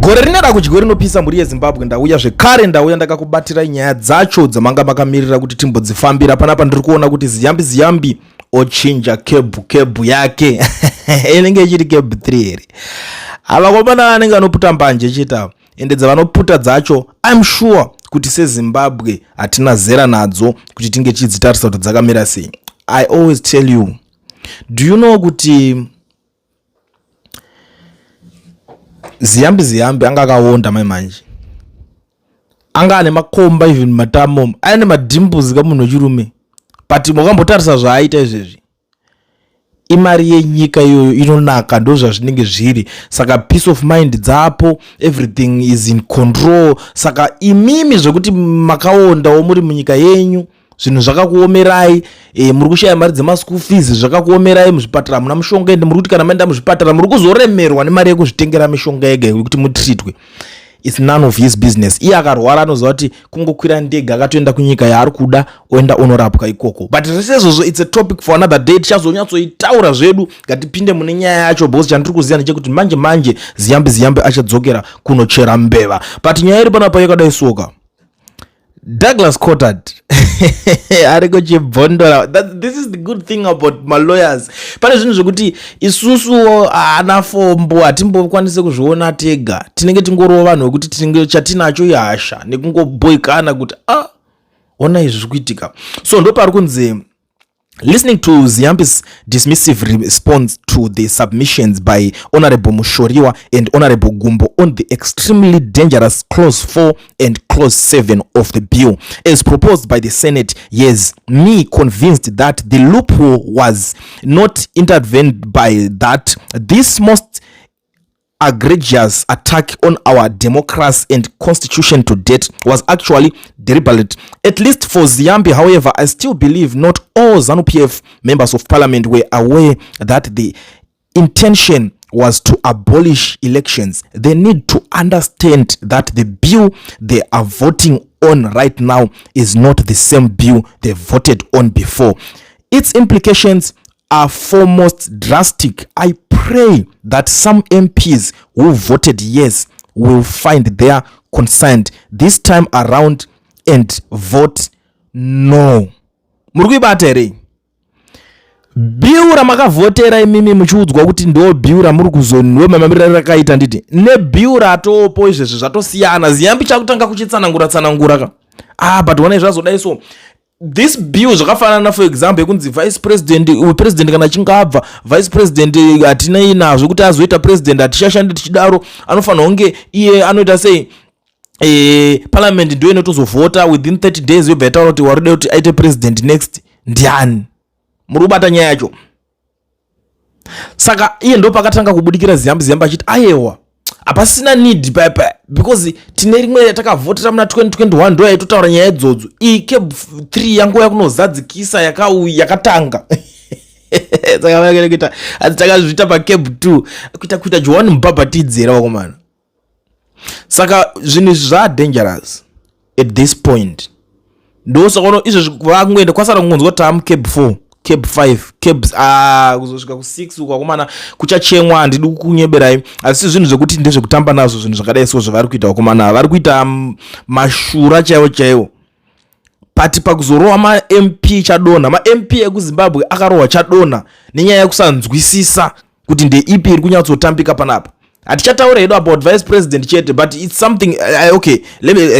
Gore rinera kuchigore rinopisa muri yeZimbabwe ndauya zvekare ndauya ndakakubatira nyaya dzacho dzamanga makamirira kuti timbodzifambira. Panapa ndiri kuona kuti Ziyambi ochinja CAB yake inenge ichiri CAB3 here. Ava komana vanenge vanoputa mbanje chita ende dzavanoputa dzacho I'm sure kuti seZimbabwe hatina zera nadzo kuti tinge tichidzitarisa kuti dzakamira sei. I always tell you, do you know kuti Ziyambi anga akaonda manje anga ane makomba even matamo ane madimbuzi kamunhu wechirume but mukambotarisa zvaaita izvezvi imari yenyika iyoyo inonaka ndo zvazvinenge zviri. Saka peace of mind dzapo, everything is in control. Saka imimi zvekuti makaondawo muri munyika yenyu zvinhu zvakakuomerai, muri kushaya mari dzemaschool fees zvakakuomerai, muzvipatara muna mushonga ende muri kuti kana maenda muzvipatara muri kuzoremerwa nemari yekuzvitengera mishonga yega yekuti mutreatwe. It's none of his business. Iye akarwara anoziva kuti kungokwira ndege akatoenda kunyika yaari kuda oenda onorapwa ikoko. But zvesezvo it's a topic for another day. Tichazonyatsoitaura zvedu ngatipinde mune nyaya yacho because chandiri kuziva ndechekuti manje Ziyambi achadzokera kunochera mbeva. But nyaya iri panapa yakadai soka Douglas Cottard ariko chibhondora. This is the good thing about my lawyers. Pane zvinhu zvekuti isusu ana fombo hatimbokwanise kuzviona tega. Tinenge tingorowa vanhu vekuti tinenge chatinacho yasha nekungoboikana kuti ona izvi zvikuitika. So ndo pari kunzi listening to Ziyambi's dismissive response to the submissions by Honorable Mushoriwa and Honorable Gumbo on the extremely dangerous Clause 4 and Clause 7 of the bill, as proposed by the Senate, yes, me convinced that the loophole was not intervened by that. This most egregious attack on our democracy and constitution to date was actually deliberate. At least for Ziyambi, however, I still believe not all ZANU-PF members of parliament were aware that the intention was to abolish elections. They need to understand that the bill they are voting on right now is not the same bill they voted on before. Its implications are foremost drastic. I pray that some MPs who voted yes will find their consent this time around and vote no. Murikuibata here bill ramakavhotera imimi muchiudzwa kuti ndo bill ramuri kuzonwa mamirira rakaita nditi ne bill ratopo izvezvi zvatosiyana. Ziyambi chakutanga kuchitsanangura ka but one zvazodai so this bill zvakafanana for example yekunzi vice president kana chingabva vice president hatina inazvo kuti azoita president hatishashandi tichidaro anofanira kunge iye anoita sei parliament ndio inotozovhota within 30 days yobva yataura kuti warida kuti aite president next ndiani. Muri kubata nyaya yacho. Saka iye ndo pakatanga kubudikira Ziyambi achiti ayewa hapasina need papa because tine rimwe yatakavhotera muna 2021 ndo yaitotaura nyaya idzodzo. Iyi CAB3 yangu yakunozadzikisa yakatanga saka vakuita asi takazviita paCAB2 kuita Joan Mbabatidzera wakomana. Saka zvinhu zvadangerous at this point. Ndo saka izvo vakungoenda kwasara kungonzwa kuti CAB4 CAB5 kuzosvika ku6 kwakomana kuchachemwa. Handidi kunyeberai asi zvinhu zvekuti ndezvekutamba nazvo zvinhu zvakadai so zvavari kuita wakomana. Vari kuita mashura chaiwo pati pakuzorowa ma-MP chadona. Ma-MP ekuZimbabwe akarohwa chadona nenyaya yekusanzwisisa kuti ndeipi iri kunyatsotambika panapa. Hatichataura hedu about vice president chete but it's something okay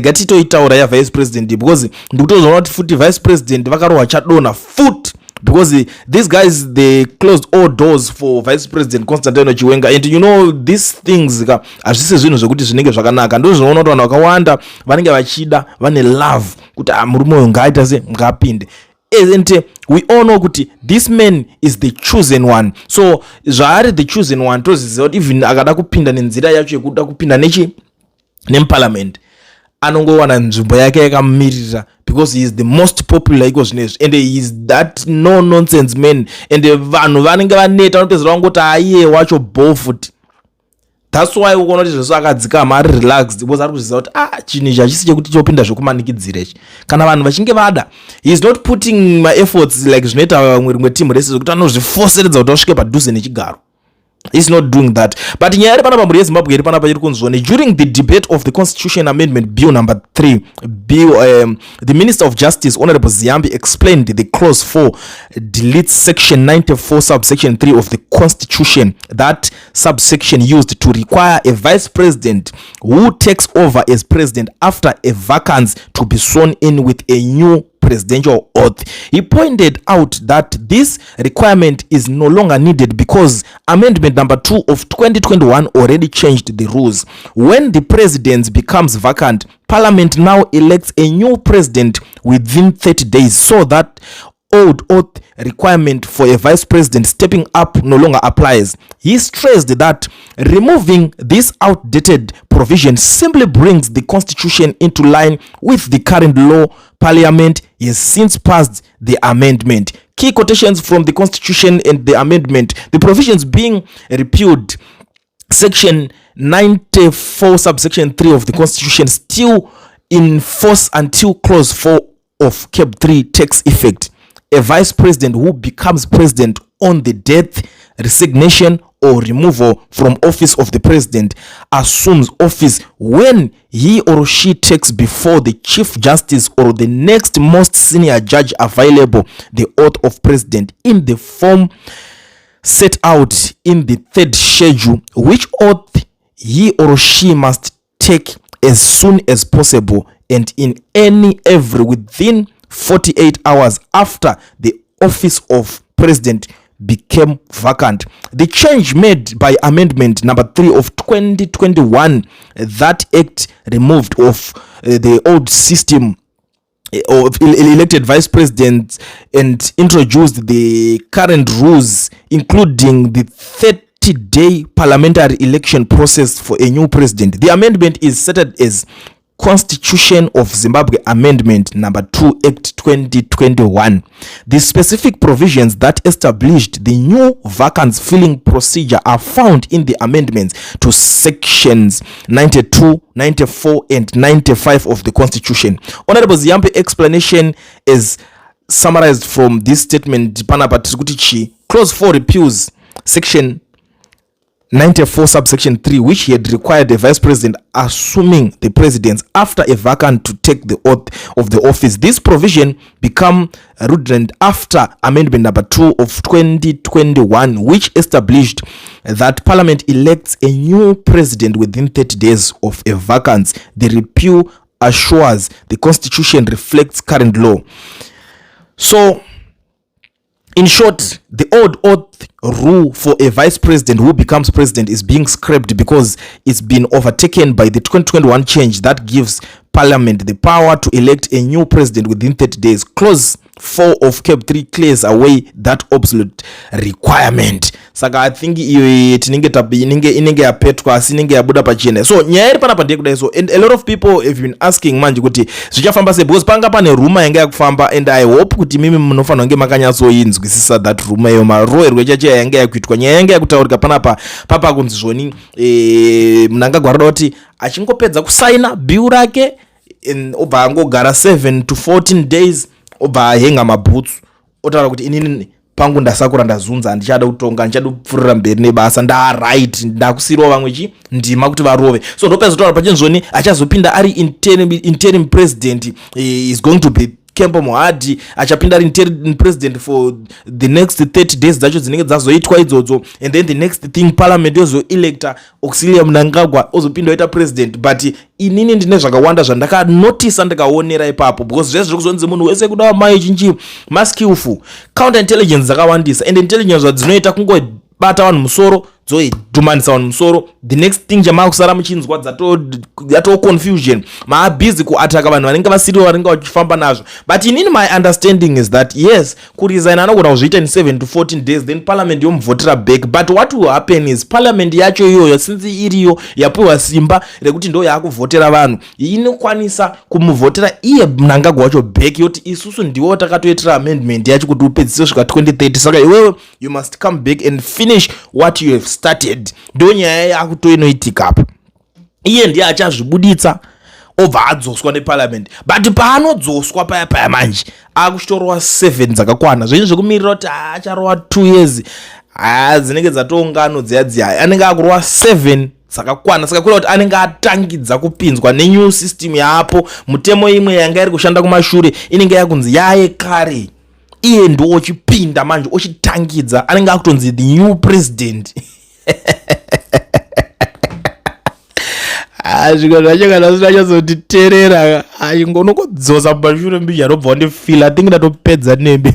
gatitoitaura ya vice president because ndikutozoona kuti futi vice president vakarohwa chadona foot because these guys they closed all doors for vice president Chiwenga and you know these things hazvisi zvinhu zvekuti zvinenge zvakanaka. Ndo zvinoona kuti vanhu vakawanda vanenge vachida vane love kuti murume uyu ngaaita se ngapinde. And we all know kuti this man is the chosen one. So zvaari the chosen one toziziva kuti even akada kupinda nenzira yacho yekuda kupinda neparliament anongowana nzvimbo yake yakamirira because he is the most popular iko zvinezvi and he is that no nonsense man and vanhu vanenge vaneta vanopedzera vangoti aiye wacho bofuti. That's why ukoona kuti zvesu akadzikama ari relaxed because ari kuziva kuti chinhu ichi hachisi chekuti chopinda zvokumanikidzira ichi. Kana vanhu vachinge vada he is not putting my efforts like zvinoita rimwe timu rese zvokuti anozvifoseredza kuti vasvike padhuze nechigaro. He's not doing that. But during the debate of the Constitution Amendment Bill number 3, the Minister of Justice, Honorable Ziyambi, explained the clause 4 deletes section 94 subsection 3 of the Constitution. That subsection used to require a vice president who takes over as president after a vacance to be sworn in with a new presidential oath. He pointed out that this requirement is no longer needed because amendment number 2 of 2021 already changed the rules. When the president becomes vacant, Parliament now elects a new president within 30 days, so that old oath requirement for a vice president stepping up no longer applies. He stressed that removing this outdated provision simply brings the Constitution into line with the current law. Parliament has since passed the amendment. Key quotations from the Constitution and the amendment: the provisions being repealed, section 94 subsection 3 of the Constitution still in force until clause 4 of CAB3 takes effect. A vice president who becomes president on the death, resignation, or removal from office of the president assumes office when he or she takes before the Chief Justice or the next most senior judge available the oath of president in the form set out in the third schedule, which oath he or she must take as soon as possible and in every within 48 hours after the office of president became vacant. The change made by amendment number 3 of 2021, that act removed of the old system of elected vice presidents and introduced the current rules, including the 30-day parliamentary election process for a new president. The amendment is cited as Constitution of Zimbabwe Amendment number 2 Act 2021. The specific provisions that established the new vacance filling procedure are found in the amendments to sections 92, 94 and 95 of the Constitution. Honorable Ziyambi explanation is summarized from this statement. Clause 4 repeals section 94 subsection 3, which he had required the vice president assuming the presidency after a vacant to take the oath of the office. This provision became redundant after amendment number 2 of 2021, which established that parliament elects a new president within 30 days of a vacance. The repeal assures the Constitution reflects current law. So, in short, the old oath rule for a vice president who becomes president is being scrapped because it's been overtaken by the 2021 change that gives parliament the power to elect a new president within 30 days. Clause 4 of CAB3 clears away that obsolete requirement. Saka I think iyo inenge yapetwa asinenge yabuda pachene. So nyaya iri panapa ndekuda so, and a lot of people have been asking manje kuti zvichafamba sei because panga pane rumor yanga yakufamba, and I hope kuti mimi munofanira kunge makanyatsoinzwisisa that rumor iyo maroerwe chacho yanga yakuitwa. Nyaya yanga yakutaurika panapa papa kunzi zvoni munanga gwarada kuti achingopedza kusaina bill rake obva angogara 7 to 14 days obva henga mabhutsu otaura kuti inini pangu ndasakura ndazunza, ndichada kutonga, ndichada kupfurira mberi nebasa, right, ndakusiriwa vamwe ndima kuti varove. So ndopedza kutaura pachinzoni achazopinda ari interim president is going to be Kempo Mohadi achapinda ari interim president for the next 30 days dzacho dzinenge dzazoitwa idzodzo, and then the next thing parliament yozo electa Auxilia Mnangagwa ozopinda oita president. But inini ndine zvakawanda zvandakanotice ndikaonera ipapo, because zvese zvekuzonzi munhu wese kuda mai chinji maskillful counter intelligence dzakawandisa, and intelligence zvadzinoita kungobata vanhu musoro dzoidhumanisa vanhu musoro. The next thing chamakusara muchinzwa dzato confusion, maabhizi kuataka vanhu vanenge vasiriwa vanenge vachifamba nazvo. But inini my understanding is that yes, kuresign anogona kuzviita in 7 to 14 days, then parliament yomuvhotera back. But what will happen is parliament yacho iyoyo since iriyo yapiwa simba rekuti ndo yaakuvhotera vanhu, inokwanisa kumuvhotera iye Mnangagwa wacho back yoti isusu ndiwo takatoitira amendment yacho kuti upedzise svika 2030. Saka iwewe you must come back and finish what you have started. Ndo nyaya yakutoinoitika apa. Iye ndiye achazvibuditsa obva adzoswa neparliament. But paanodzoswa paya manje akuchitorwa 7 dzakakwana zvinhu zvekumirira kuti acharova 2 years dzinenge dzatoungano dziya anenge akurova 7 dzakakwana. Saka kuri kuti anenge atangidza kupinzwa nenew system yaapo. Mutemo imwe yanga iri kushanda kumashure inenge yakunzi yayekare, iye ndo ochipinda manje ochitangidza, anenge akutonzi the new president. Zviko zvacho kana zvinachazotiterera, aingonokodzosa pamashure mbizha robva ndifila atingi ndatopedza nembe.